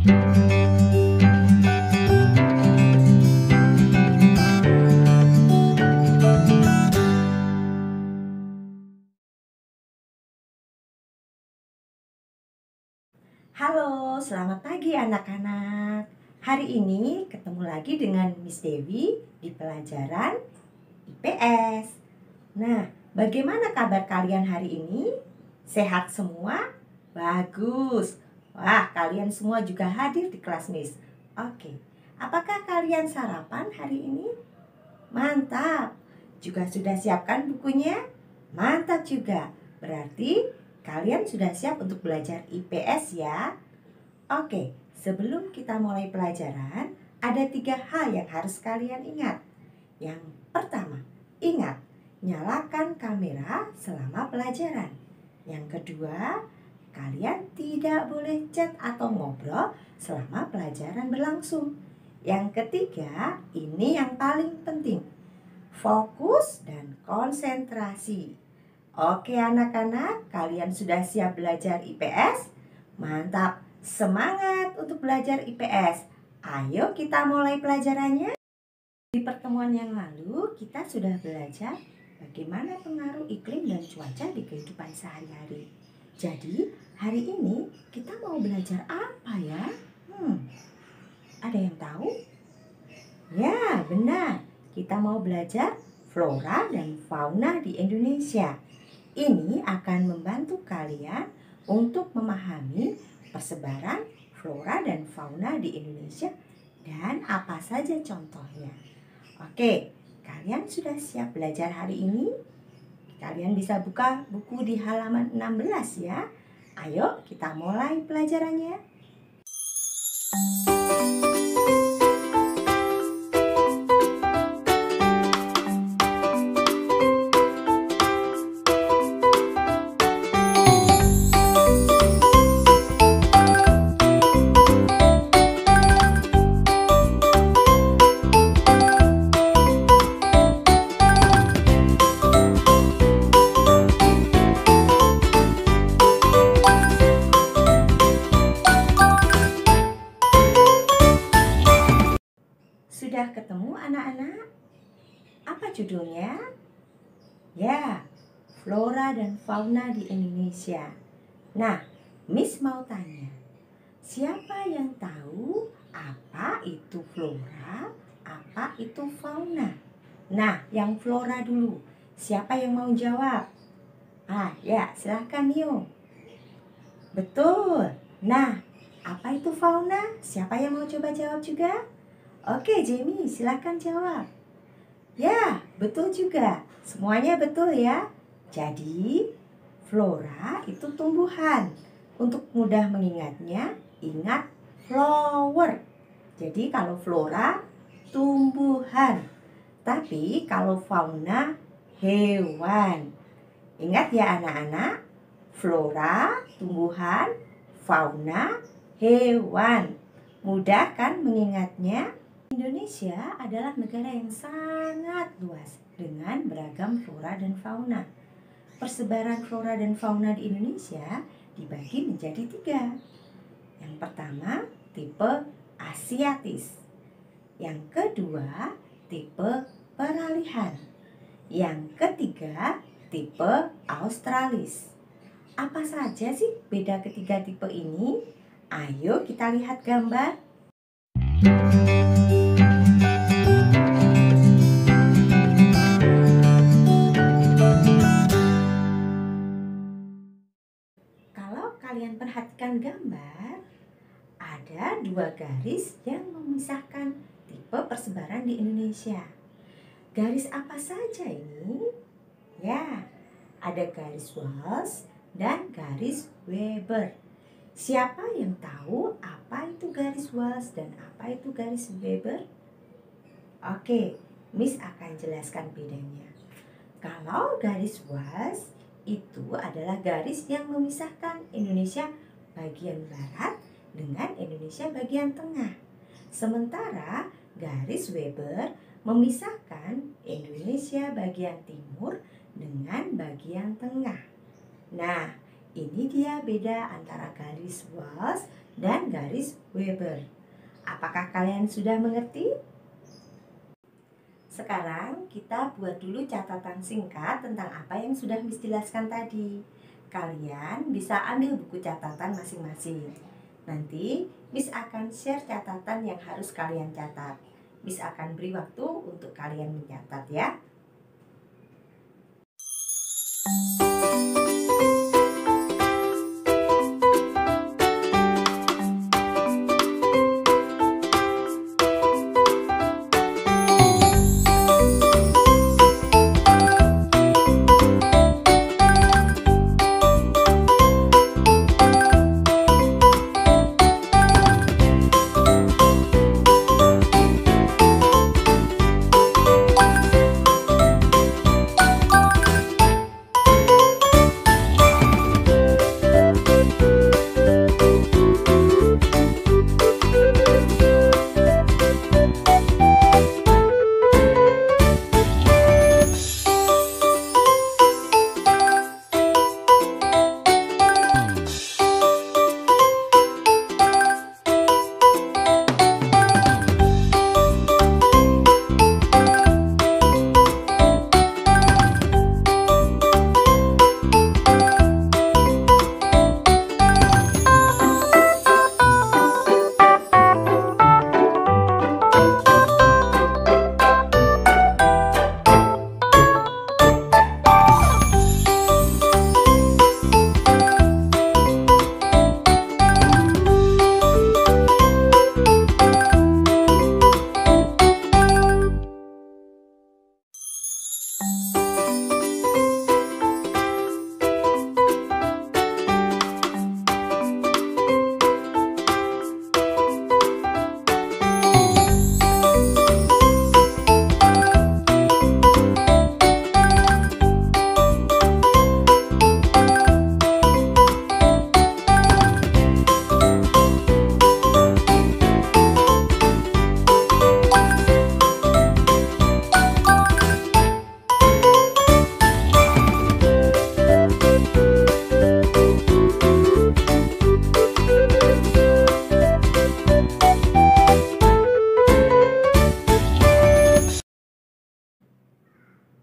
Halo, selamat pagi anak-anak. Hari ini ketemu lagi dengan Miss Dewi di pelajaran IPS. Nah, bagaimana kabar kalian hari ini? Sehat semua? Bagus. Wah, kalian semua juga hadir di kelas Miss. Oke, apakah kalian sarapan hari ini? Mantap. Juga sudah siapkan bukunya? Mantap juga. Berarti kalian sudah siap untuk belajar IPS ya? Oke, sebelum kita mulai pelajaran, ada 3 hal yang harus kalian ingat. Yang pertama, ingat, nyalakan kamera selama pelajaran. Yang kedua, kalian tidak boleh chat atau ngobrol selama pelajaran berlangsung. Yang ketiga, ini yang paling penting, fokus dan konsentrasi. Oke anak-anak, kalian sudah siap belajar IPS? Mantap, semangat untuk belajar IPS. Ayo kita mulai pelajarannya. Di pertemuan yang lalu, kita sudah belajar bagaimana pengaruh iklim dan cuaca di kehidupan sehari-hari. Jadi, hari ini kita mau belajar apa ya? Ada yang tahu? Ya, benar. Kita mau belajar flora dan fauna di Indonesia. Ini akan membantu kalian untuk memahami persebaran flora dan fauna di Indonesia dan apa saja contohnya. Oke, kalian sudah siap belajar hari ini? Kalian bisa buka buku di halaman 16 ya. Ayo kita mulai pelajarannya. Sudah ketemu anak-anak? Apa judulnya? Ya, flora dan fauna di Indonesia. Nah, Miss mau tanya, siapa yang tahu apa itu flora, apa itu fauna? Nah, yang flora dulu. Siapa yang mau jawab? Ya, silahkan Nio. Betul. Nah, apa itu fauna? Siapa yang mau coba jawab juga? Oke, Jamie, silahkan jawab. Ya, betul juga. Semuanya betul ya. Jadi, flora itu tumbuhan. Untuk mudah mengingatnya, ingat flower. Jadi kalau flora, tumbuhan. Tapi kalau fauna, hewan. Ingat ya anak-anak, flora, tumbuhan, fauna, hewan. Mudah kan mengingatnya? Indonesia adalah negara yang sangat luas dengan beragam flora dan fauna. Persebaran flora dan fauna di Indonesia dibagi menjadi 3. Yang pertama, tipe Asiatis. Yang kedua, tipe peralihan. Yang ketiga, tipe Australis. Apa saja sih beda ketiga tipe ini? Ayo kita lihat gambar. Kalau kalian perhatikan gambar, ada 2 garis yang memisahkan tipe persebaran di Indonesia. Garis apa saja ini? Ya, ada garis Wallace dan garis Weber. Siapa yang tahu apa itu garis Wallace dan apa itu garis Weber? Oke, Miss akan jelaskan bedanya. Kalau garis Wallace itu adalah garis yang memisahkan Indonesia bagian barat dengan Indonesia bagian tengah. Sementara garis Weber memisahkan Indonesia bagian timur dengan bagian tengah. Nah, Ini dia beda antara garis Walsh dan garis Weber. Apakah kalian sudah mengerti? Sekarang kita buat dulu catatan singkat tentang apa yang sudah Miss jelaskan tadi. Kalian bisa ambil buku catatan masing-masing. Nanti Miss akan share catatan yang harus kalian catat. Miss akan beri waktu untuk kalian mencatat ya.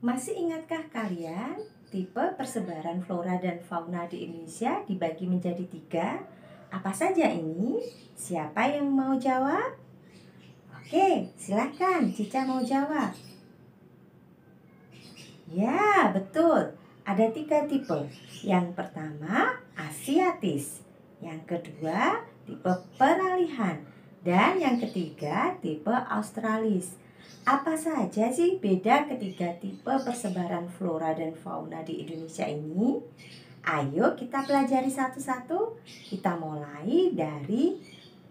Masih ingatkah kalian tipe persebaran flora dan fauna di Indonesia dibagi menjadi 3? Apa saja ini? Siapa yang mau jawab? Oke, silakan Cica mau jawab. Ya, betul. Ada 3 tipe. Yang pertama, Asiatis. Yang kedua, tipe peralihan. Dan yang ketiga, tipe Australis. Apa saja sih beda ketiga tipe persebaran flora dan fauna di Indonesia ini? Ayo kita pelajari satu-satu. Kita mulai dari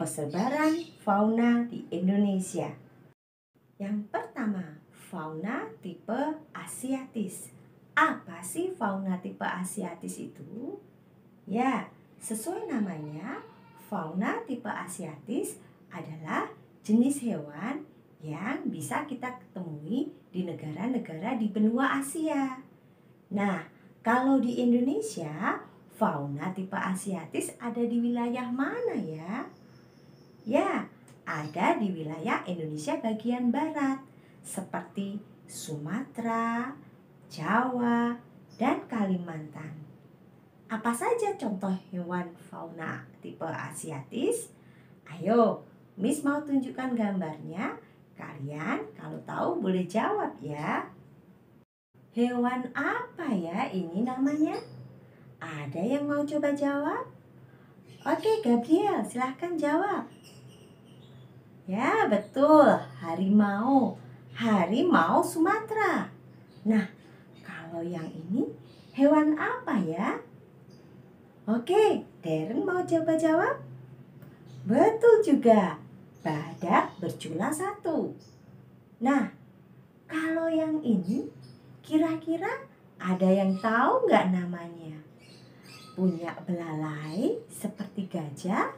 persebaran fauna di Indonesia. Yang pertama, fauna tipe Asiatis. Apa sih fauna tipe Asiatis itu? Ya, sesuai namanya, fauna tipe Asiatis adalah jenis hewan yang bisa kita temui di negara-negara di benua Asia. Nah, kalau di Indonesia, fauna tipe Asiatis ada di wilayah mana ya? Ya, ada di wilayah Indonesia bagian barat, seperti Sumatera, Jawa, dan Kalimantan. Apa saja contoh hewan fauna tipe Asiatis? Ayo, Miss mau tunjukkan gambarnya. Kalian kalau tahu boleh jawab ya. Hewan apa ya ini namanya? Ada yang mau coba jawab? Oke, Gabriel, silahkan jawab. Ya, betul, harimau. Harimau Sumatera. Nah, kalau yang ini hewan apa ya? Oke, Darren mau coba jawab? Betul juga, badak bercula 1. Nah, kalau yang ini kira-kira ada yang tahu nggak namanya? Punya belalai seperti gajah,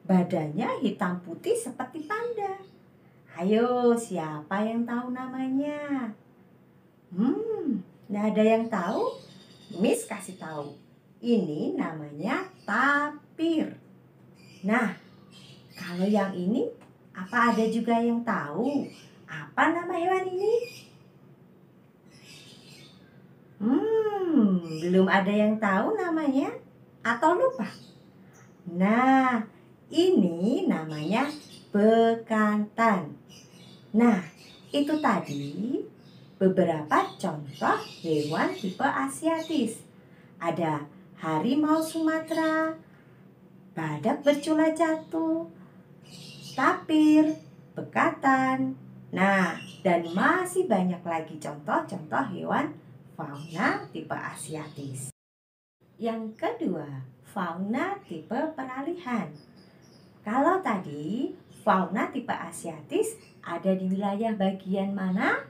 badannya hitam putih seperti panda. Ayo, siapa yang tahu namanya? Nggak ada yang tahu? Miss kasih tahu. Ini namanya tapir. Nah, kalau yang ini, apa ada juga yang tahu apa nama hewan ini? Belum ada yang tahu namanya atau lupa? Nah, ini namanya bekantan. Nah, itu tadi beberapa contoh hewan tipe asiatis. Ada harimau Sumatera, badak bercula jatuh, tapir, bekatan. Nah, dan masih banyak lagi contoh-contoh hewan fauna tipe asiatis. Yang kedua, fauna tipe peralihan. Kalau tadi fauna tipe asiatis ada di wilayah bagian mana?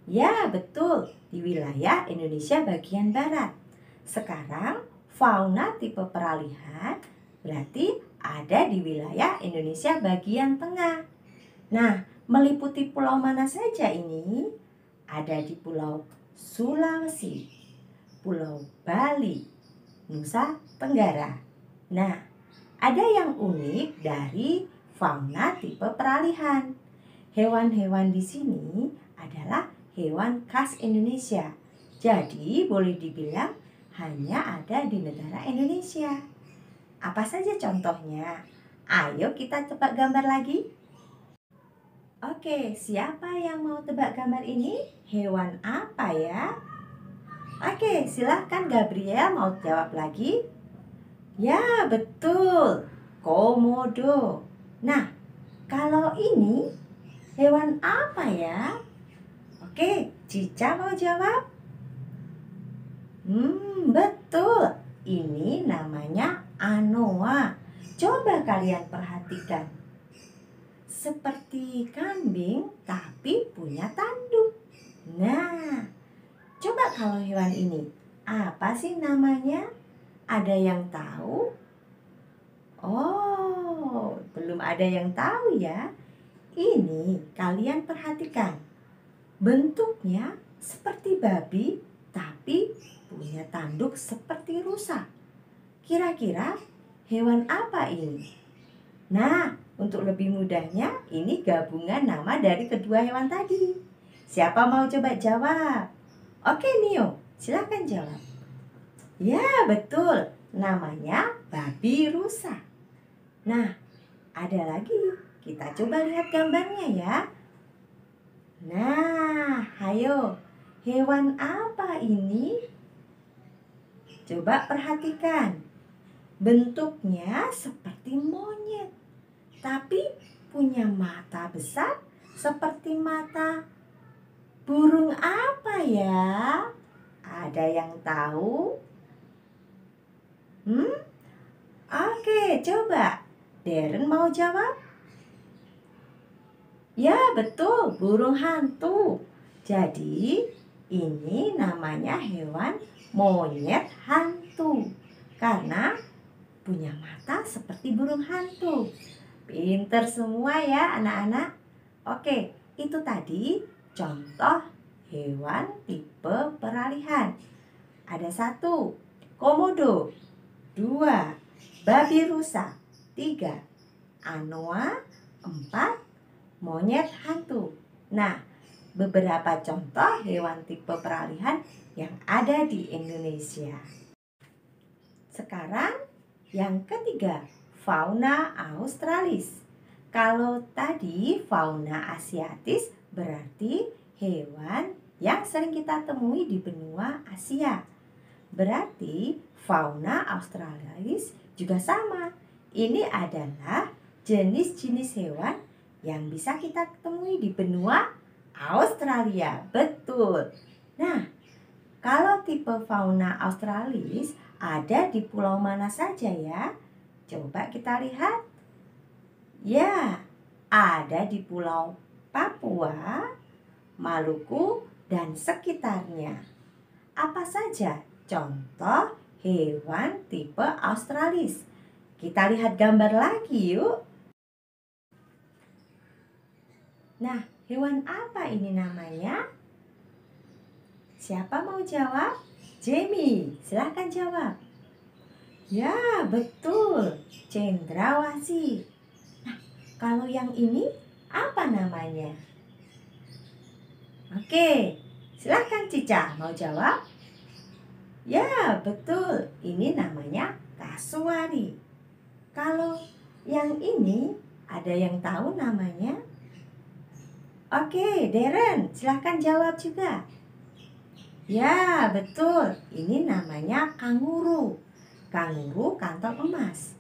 Ya, betul, di wilayah Indonesia bagian barat. Sekarang fauna tipe peralihan berarti ada di wilayah Indonesia bagian tengah. Nah, meliputi pulau mana saja ini? Ada di Pulau Sulawesi, Pulau Bali, Nusa Tenggara. Nah, ada yang unik dari fauna tipe peralihan. Hewan-hewan di sini adalah hewan khas Indonesia. Jadi, boleh dibilang hanya ada di negara Indonesia. Apa saja contohnya? Ayo kita tebak gambar lagi. Oke, siapa yang mau tebak gambar ini? Hewan apa ya? Oke, silahkan Gabriel mau jawab lagi. Ya, betul. Komodo. Nah, kalau ini hewan apa ya? Oke, Cica mau jawab? Betul. Ini namanya anoa. Coba kalian perhatikan. Seperti kambing tapi punya tanduk. Nah, coba kalau hewan ini, apa sih namanya? Ada yang tahu? Oh, belum ada yang tahu ya. Ini kalian perhatikan. Bentuknya seperti babi tapi punya tanduk seperti rusa. Kira-kira hewan apa ini? Nah, untuk lebih mudahnya, ini gabungan nama dari kedua hewan tadi. Siapa mau coba jawab? Oke, Nio, silakan jawab. Ya, betul. Namanya babi rusa. Nah, ada lagi. Kita coba lihat gambarnya ya. Nah, ayo. Hewan apa ini? Coba perhatikan. Bentuknya seperti monyet, tapi punya mata besar seperti mata burung apa ya? Ada yang tahu? Oke, coba. Darren mau jawab? Ya, betul, burung hantu. Jadi, ini namanya hewan monyet hantu. Karena punya mata seperti burung hantu. Pinter semua ya anak-anak. Oke, itu tadi contoh hewan tipe peralihan. Ada 1, komodo. 2, babi rusa. 3, anoa. 4, monyet hantu. Nah, beberapa contoh hewan tipe peralihan yang ada di Indonesia. Sekarang yang ketiga, fauna australis. Kalau tadi fauna asiatis berarti hewan yang sering kita temui di benua Asia. Berarti fauna australis juga sama. Ini adalah jenis-jenis hewan yang bisa kita temui di benua Australia. Betul. Nah, kalau tipe fauna australis ada di pulau mana saja ya? Coba kita lihat. Ya, ada di Pulau Papua, Maluku, dan sekitarnya. Apa saja contoh hewan tipe australis? Kita lihat gambar lagi yuk. Nah, hewan apa ini namanya? Siapa mau jawab? Jamie, silahkan jawab. Ya, betul. Cendrawasih. Nah, kalau yang ini apa namanya? Oke, silakan Cica, mau jawab? Ya, betul. Ini namanya kasuari. Kalau yang ini, ada yang tahu namanya? Oke, Deren, silakan jawab juga. Ya, betul. Ini namanya kanguru. Kanguru kantong emas.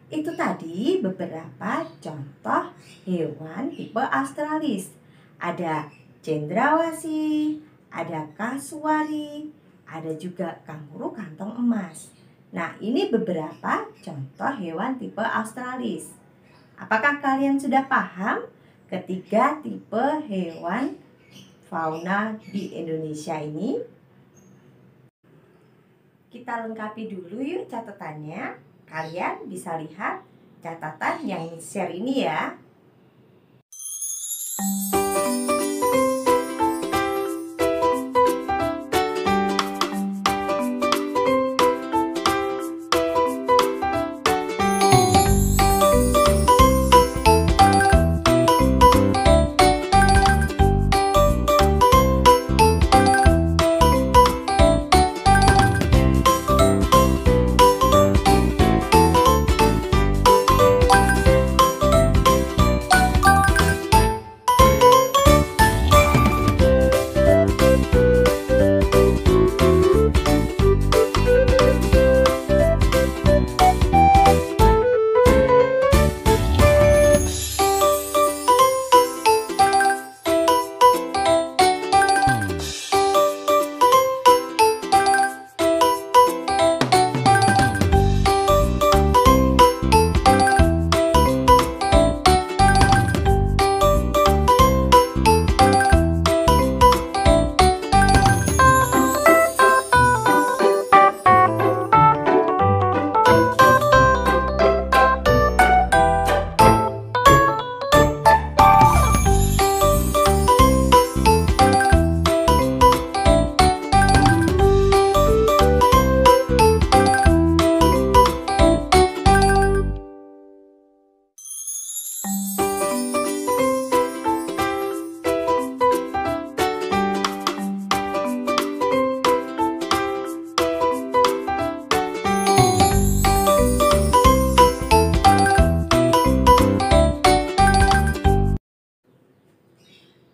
Itu tadi beberapa contoh hewan tipe australis. Ada cendrawasih, ada kasuari, ada juga kanguru kantong emas. Nah, ini beberapa contoh hewan tipe australis. Apakah kalian sudah paham ketiga tipe hewan fauna di Indonesia ini? Kita lengkapi dulu yuk catatannya. Kalian bisa lihat catatan yang share ini ya.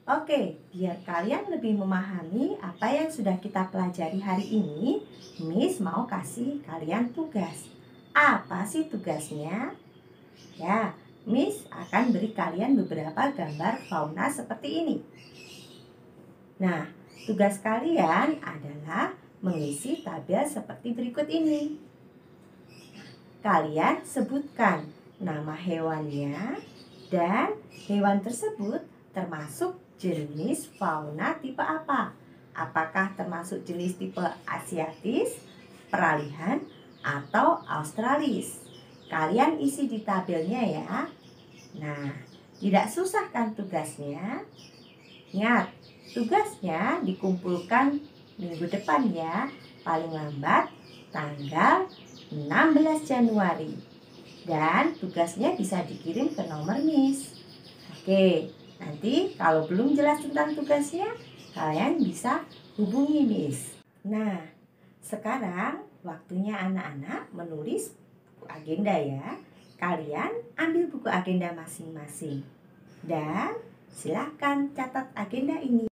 Oke, biar kalian lebih memahami apa yang sudah kita pelajari hari ini, Miss mau kasih kalian tugas. Apa sih tugasnya? Ya, Miss akan beri kalian beberapa gambar fauna seperti ini. Nah, tugas kalian adalah mengisi tabel seperti berikut ini. Kalian sebutkan nama hewannya dan hewan tersebut termasuk jenis fauna tipe apa? Apakah termasuk jenis tipe asiatis, peralihan, atau australis? Kalian isi di tabelnya ya. Nah, tidak susah kan tugasnya? Ingat, tugasnya dikumpulkan minggu depan ya. Paling lambat tanggal 16 Januari. Dan tugasnya bisa dikirim ke nomor Miss. Oke. Nanti kalau belum jelas tentang tugasnya, kalian bisa hubungi Miss. Nah, sekarang waktunya anak-anak menulis buku agenda ya. Kalian ambil buku agenda masing-masing. Dan silakan catat agenda ini.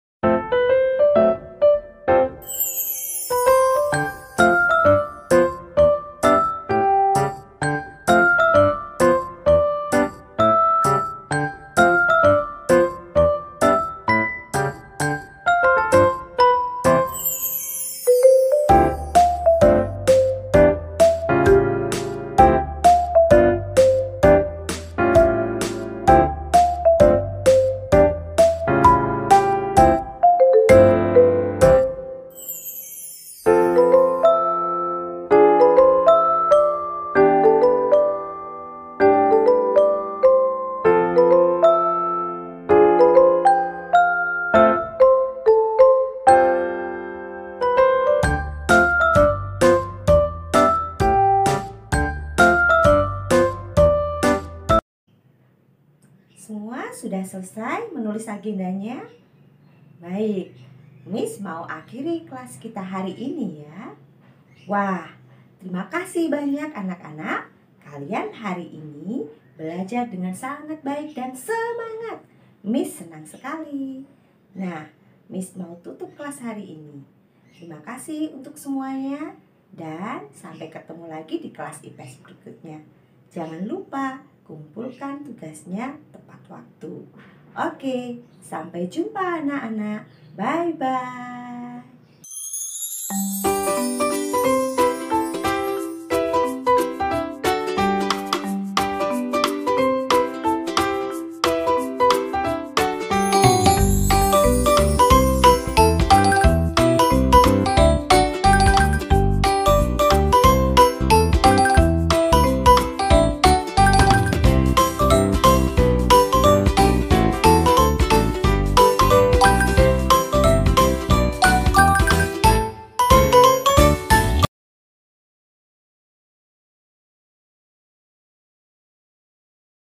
semua sudah selesai menulis agendanya? Baik, Miss mau akhiri kelas kita hari ini ya. Wah, terima kasih banyak anak-anak. Kalian hari ini belajar dengan sangat baik dan semangat. Miss senang sekali. Nah, Miss mau tutup kelas hari ini. Terima kasih untuk semuanya dan sampai ketemu lagi di kelas IPS berikutnya. Jangan lupa kumpulkan tugasnya tepat waktu. Oke, sampai jumpa anak-anak. Bye-bye.